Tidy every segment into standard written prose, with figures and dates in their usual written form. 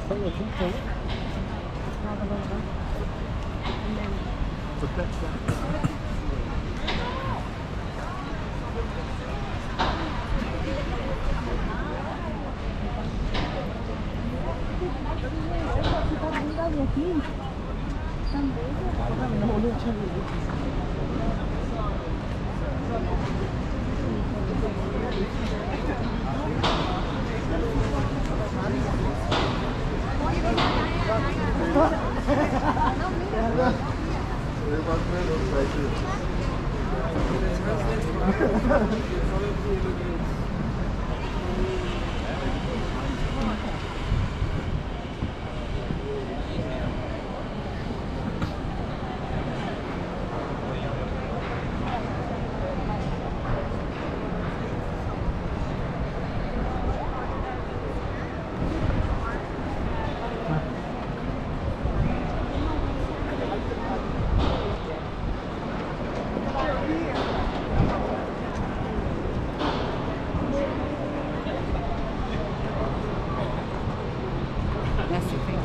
Hello, hello. That's the thing.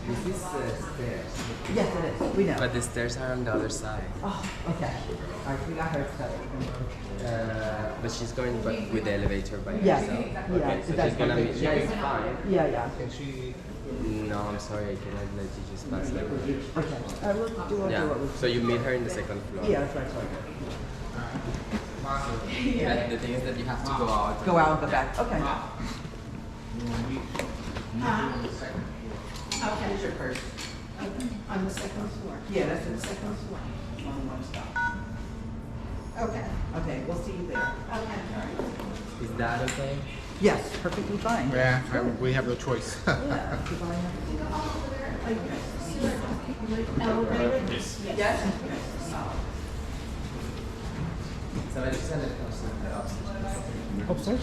Is this stairs? Yes, it is. We know. But the stairs are on the other side. Oh, okay. All right, we got her stuff. But she's going back with the elevator by Yes. herself. Yeah. Okay, so she's gonna be. Yeah, it's fine. Yeah, yeah. Can she? No, I'm sorry. I cannot let you just pass like. Okay. We'll Yeah. do what we So you meet her in the second floor. Yeah, that's right. And the thing is that you have to go out. Go out and go back. Okay. Okay. Here's your purse. On the second floor. Yeah, that's The it. second floor. One stop. Okay. Okay, we'll see you there. Okay. Is that okay? Yes, perfectly fine. Yeah, we have no choice. Yeah. Elevator? Yes. So I just send it upstairs. Upstairs?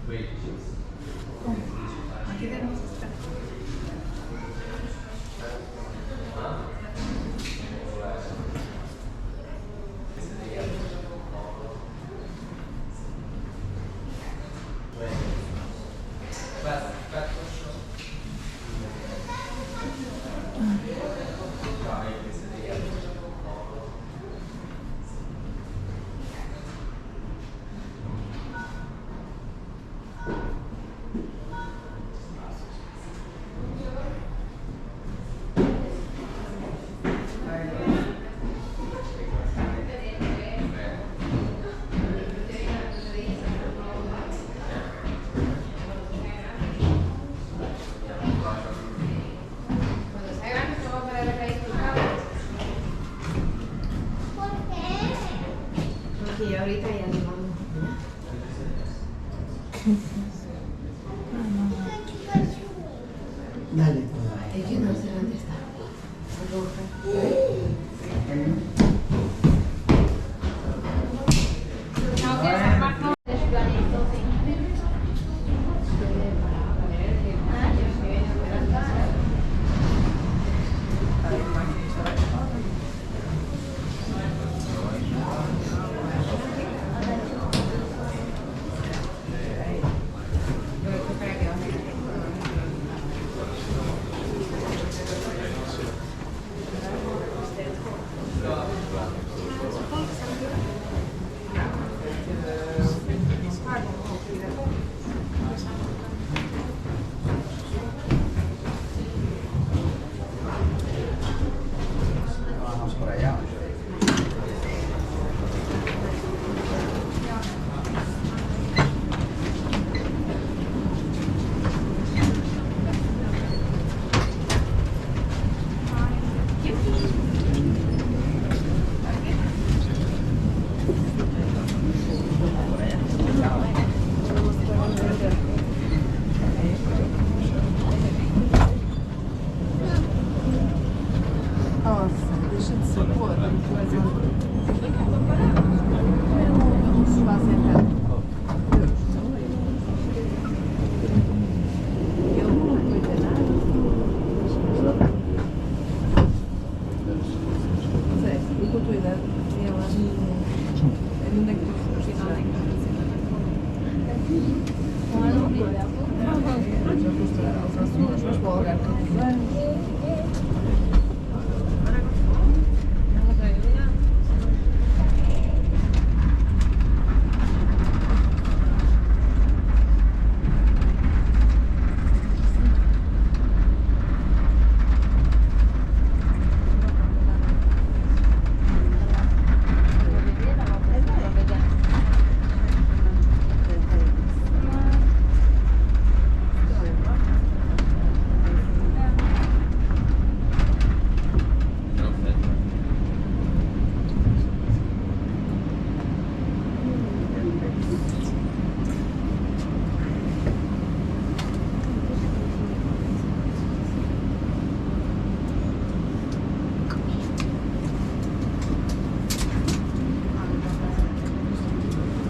Wait. Aquí tenemos esta. Porque ahorita ya no vamos. Dale. Es que no sé dónde está.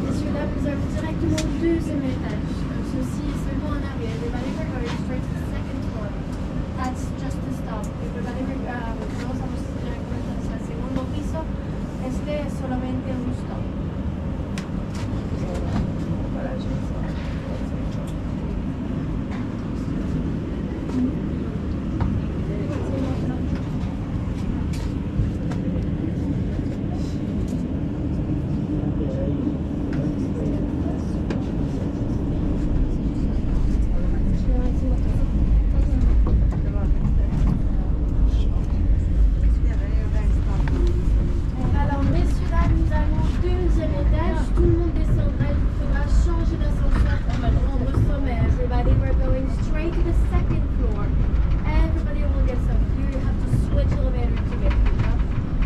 Messieurs, dames, nous avons directement au deuxième étage. Ceci est seulement un arrière. Everybody we're going straight to the second floor. That's just the stop. Everybody vamos a pasar directamente al segundo piso. Este es solamente un stop. Alors, messieurs, dames, nous allons au deuxième étage. Tout le monde descendra. Il faudra changer d'ascenseur pour rendre au sommet. Everybody, we're going straight to the second floor. Everybody will get some here. You have to switch elevator to get here.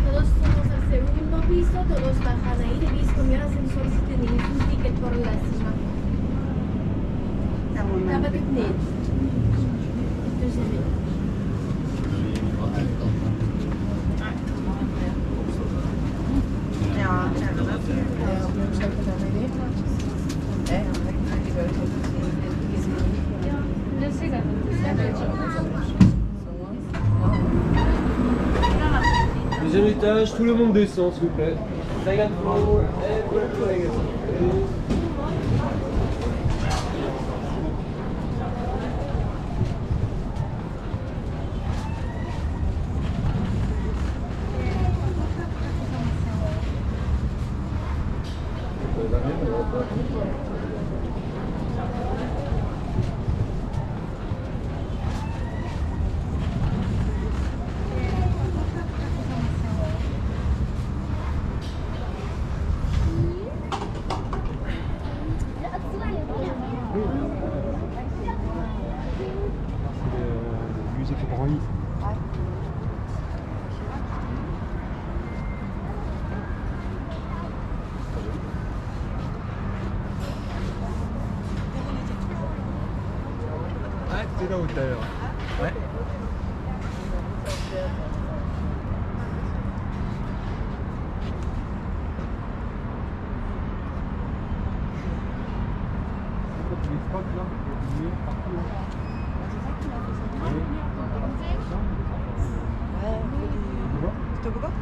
Todos somos al segundo piso. Todos bajan ahí. De visto, mi ascensor si tenéis un ticket por la cima. Dapat eثنين. Deuxième étage. Deuxième étage, tout le monde descend s'il vous plaît. Second floor, everybody. Musique et bruit. Ah, t'es là au terre. Ouais. Les spots là, il y a partout. Toboggan?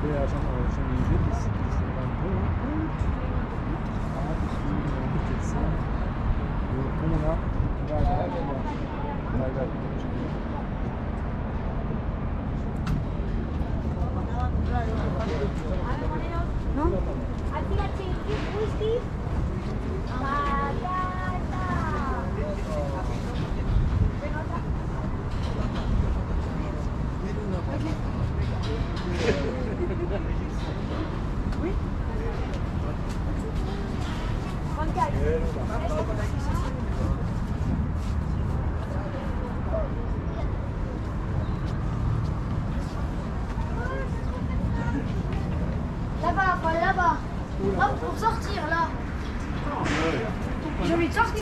Après, à Champs-Élysées, c'est un peu. Ah, je suis ça. Le pont là, là, No? I think I changed it. Who's Steve? Là-bas, Paul, là-bas. Hop, pour sortir, là. J'ai envie de sortir.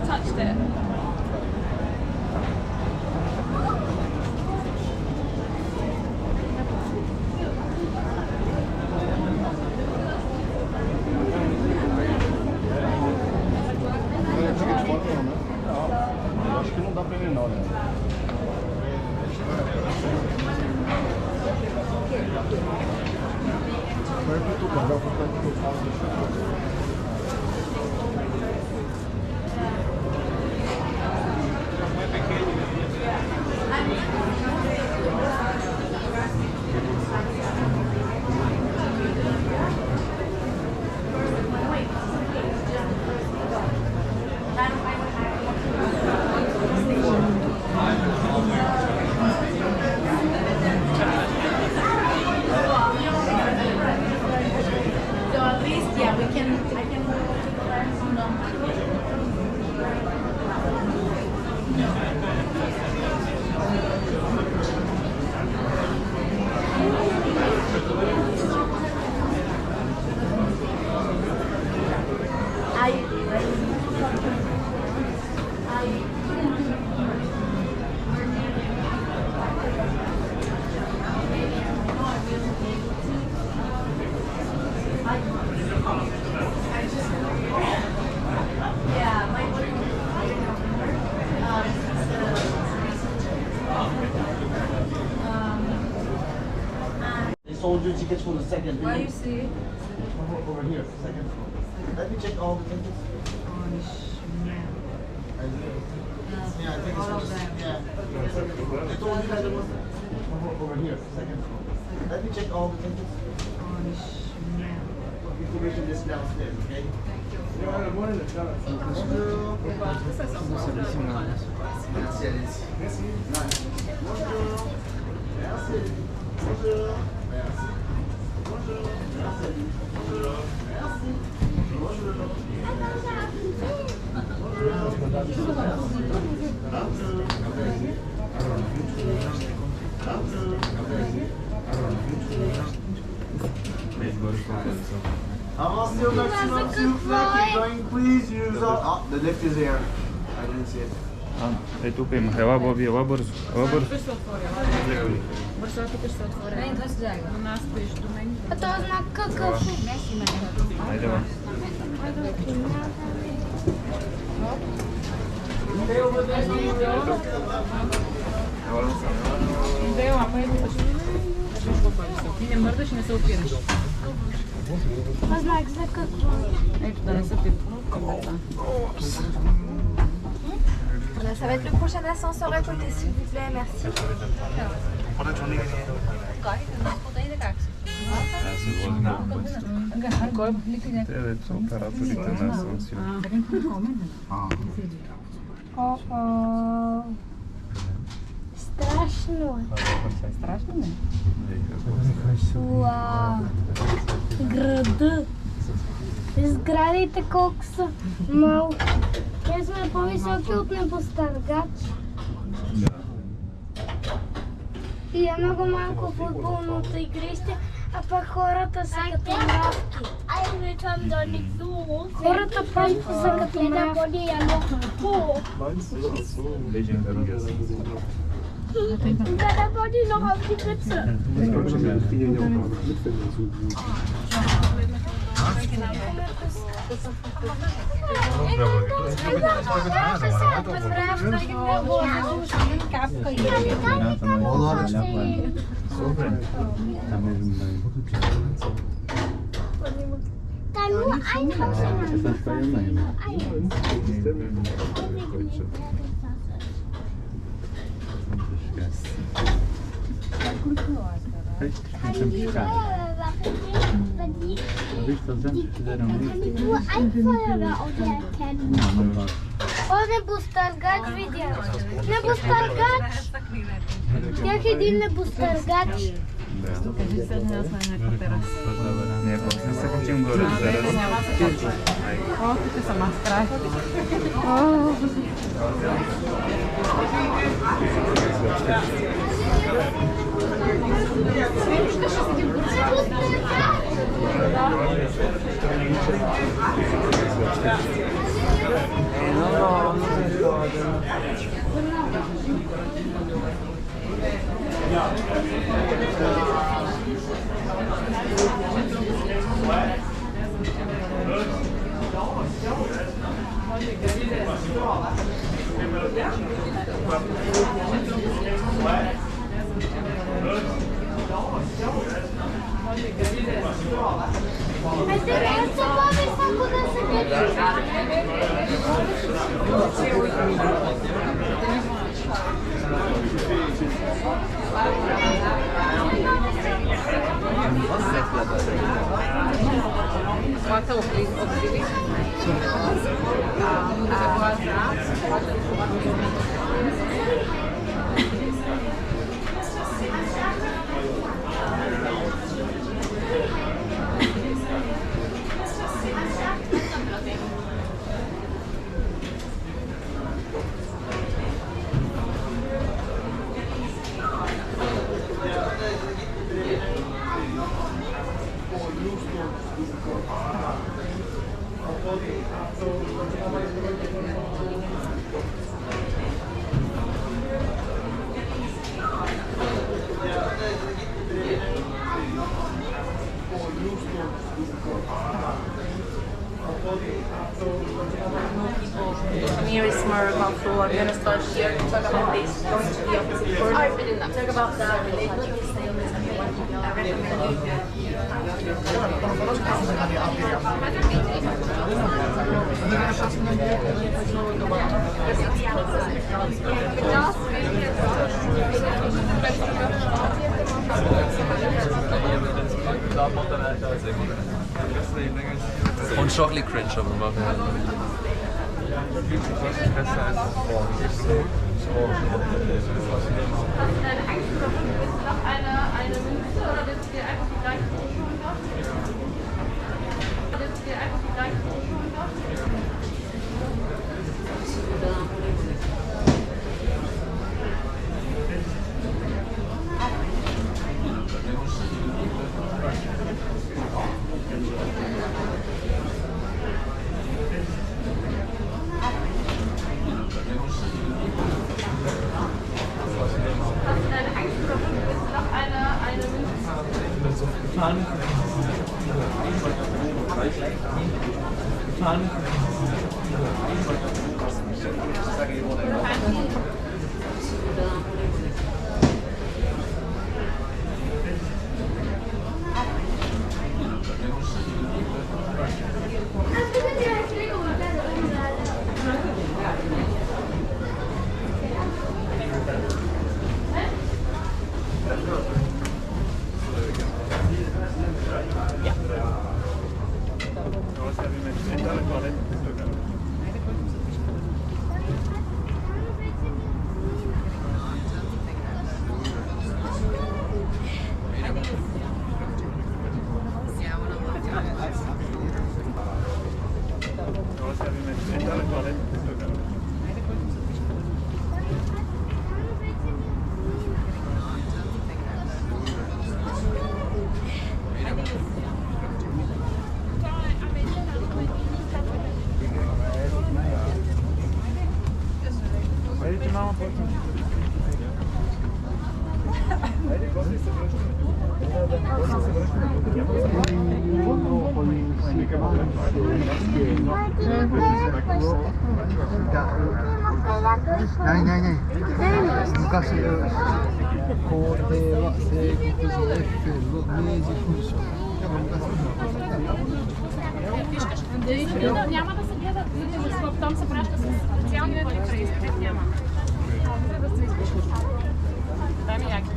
Touched it. Acho que não dá pra ele não, né? Vai pro tubarão, vai pro tubarão. So at least, yeah, I can go to the class on them. Yeah, my They sold you tickets for the second. Where you see? Over here, second floor. Let me check all the tickets. Yeah, I think it's for the yeah. They told you that it was over here, second floor. Let me check all the tickets. Information is downstairs, okay? Merci Alice. Merci. Bonjour. Merci. Bonjour. Merci. Bonjour. Merci. Bonjour. Merci. Bonjour. Avancez au maximum s'il vous plaît. Keep going, please. Use all. Oh, the lift is here. I didn't see it. Ej, tupim, evo Bobby, evo brzo, evo brzo. А то знак какъв. Ajde va. Ти не мърдаш и не се опираш. А знак за какво? Ето да не се опираш. Voilà, ça va être le prochain ascenseur à côté, s'il vous plaît, merci. Те деца операторите на асансьор. О-о. Страшно. Страшно ли? Уау. Града. Сградите колко са малко. Ние сме по-високи от Небостъргач. И е много малко футболното игрище, а пък хората са като мравки. Хората просто са като мравки. Da wollte ich noch auf die Pizza. Kann nur ein Kann Visst, sen succederà un Du einfallen och det kan. Och nebustargač vidio. Nebustargač. Jak jedyny nebustargač. Sa chodím gore zaraz. O, ty sa má strach. Nearest Morocco floor. I'm going to start here. Talk about this. Going to the opposite corner. Talk about that. I recommend Und Chocolate Cringe aber machen. Eine Münze oder setzt ihr einfach die gleiche Hochschule noch? Setzt ihr einfach die gleiche Hochschule noch?ないないない。昔これは西国寺エッフェルの明治勲章。Няма да се гледа, защото там се праща с специални пари през където няма. За да се изпишеш. Дай ми яки.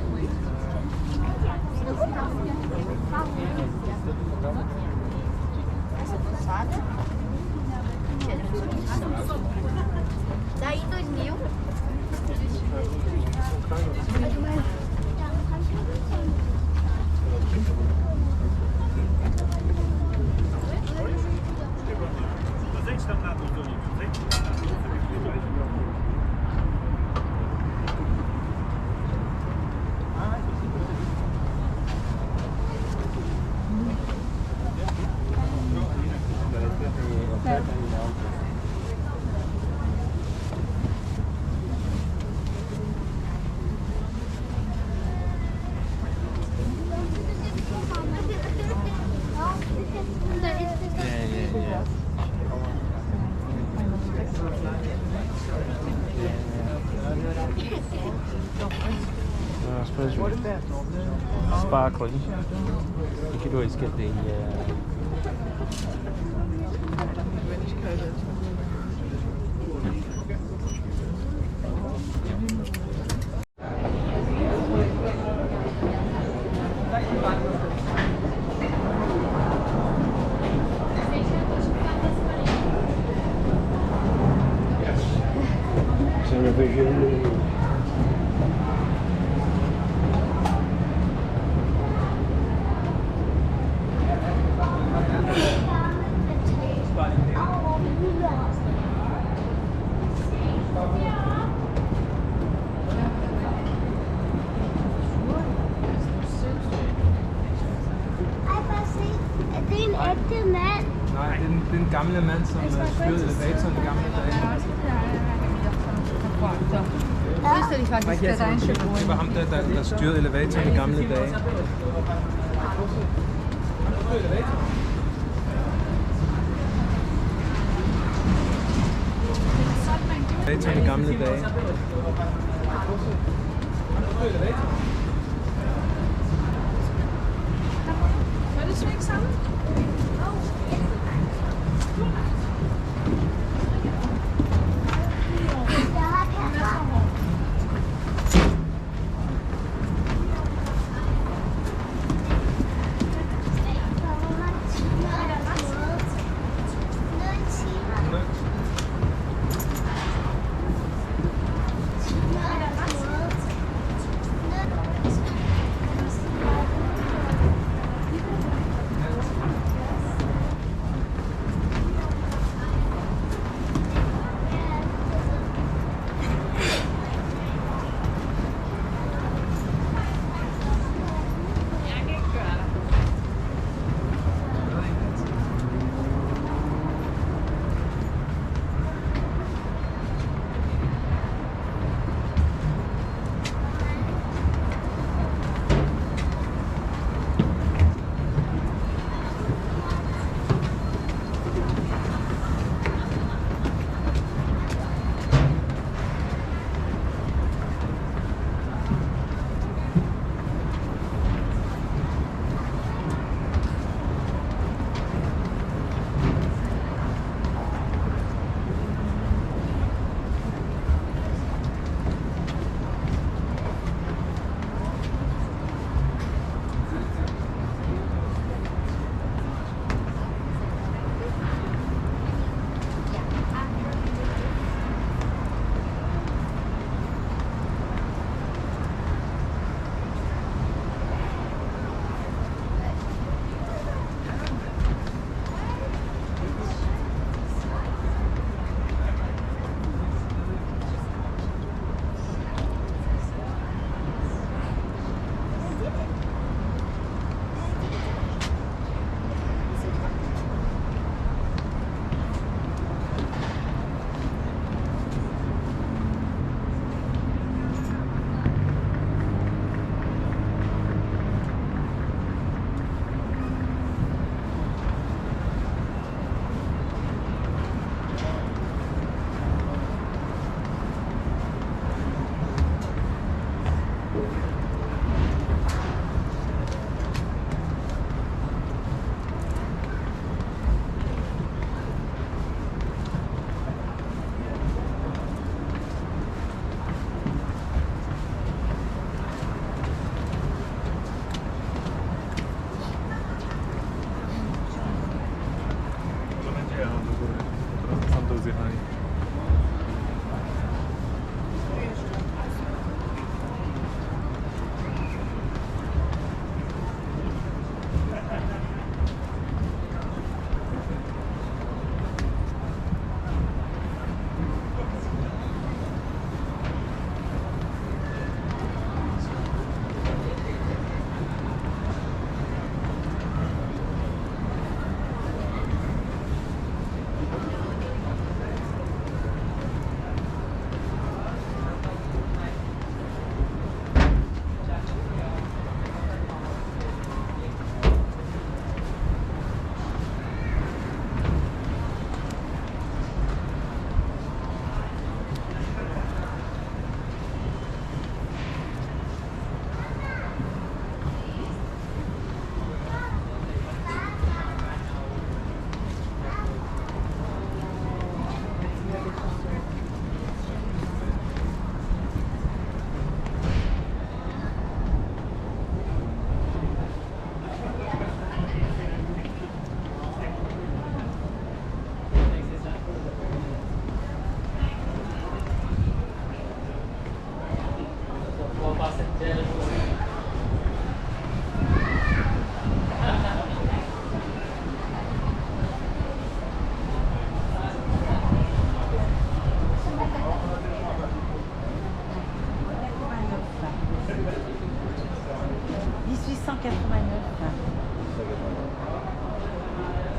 sparkling. You could always get the Er det en ægte mand? Nej, det er den gamle mand, som styrede elevatoren i gamle dage. Det var ham, der styrede elevatoren i gamle dage. Elevatoren i gamle dage. Var det så ikke sammen?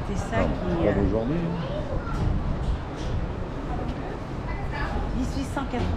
C'est ça qui Pas d'aujourd'hui. 1889.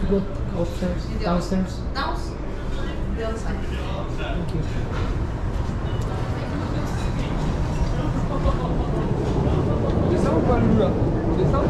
Go upstairs, downstairs. Downstairs. The other side. Thank you. On descend ou pas, Loulou, là? On descend?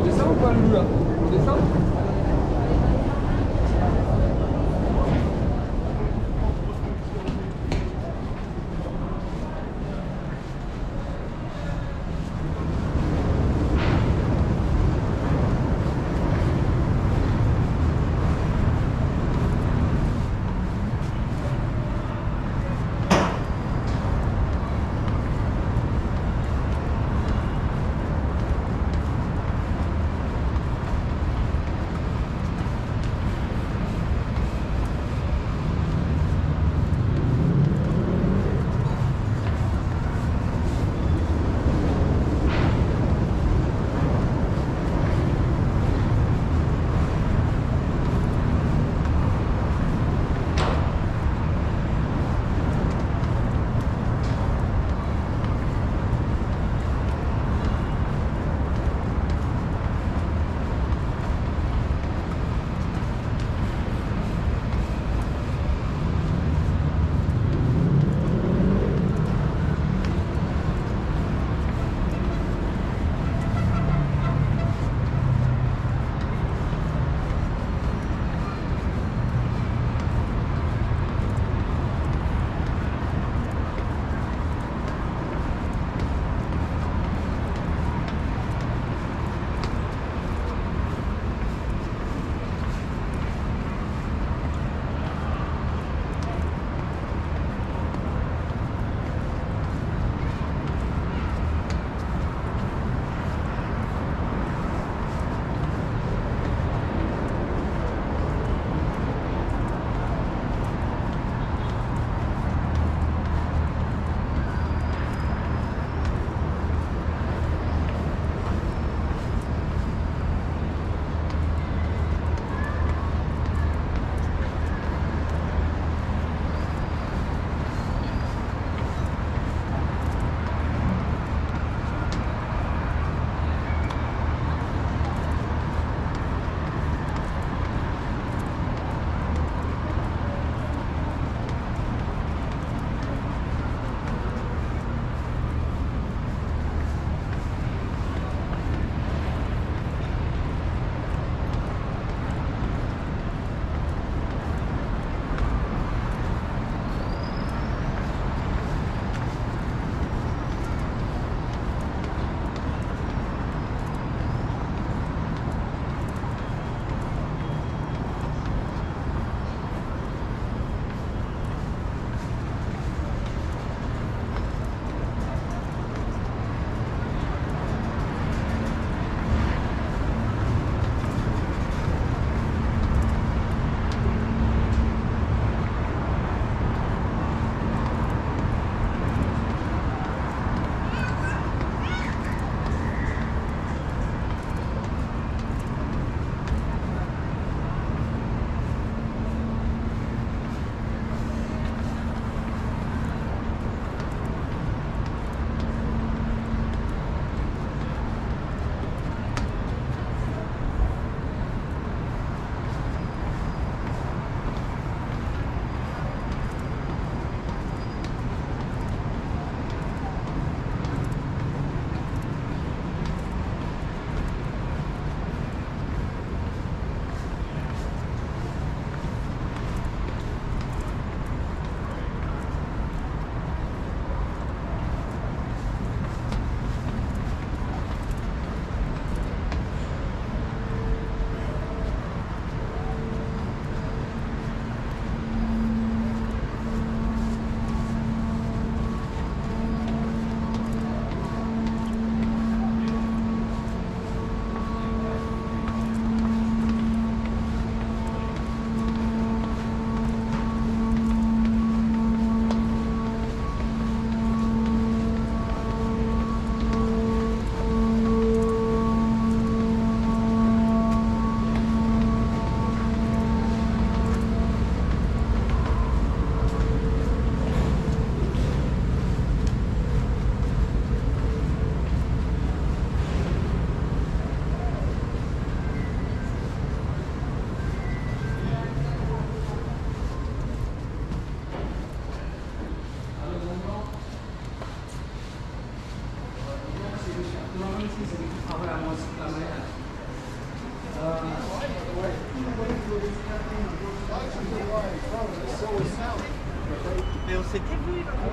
On descend ou pas, Loulou, là? On descend?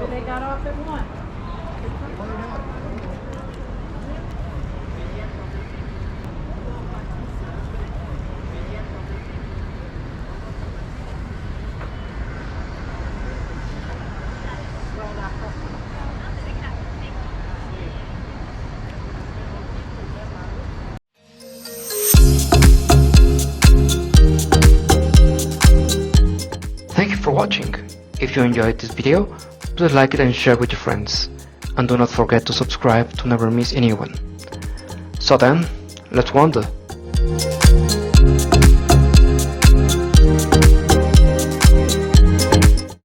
They got off at 1. Thank you for watching. If you enjoyed this video, please like it and share with your friends. And do not forget to subscribe to never miss anyone. So then, let's wander.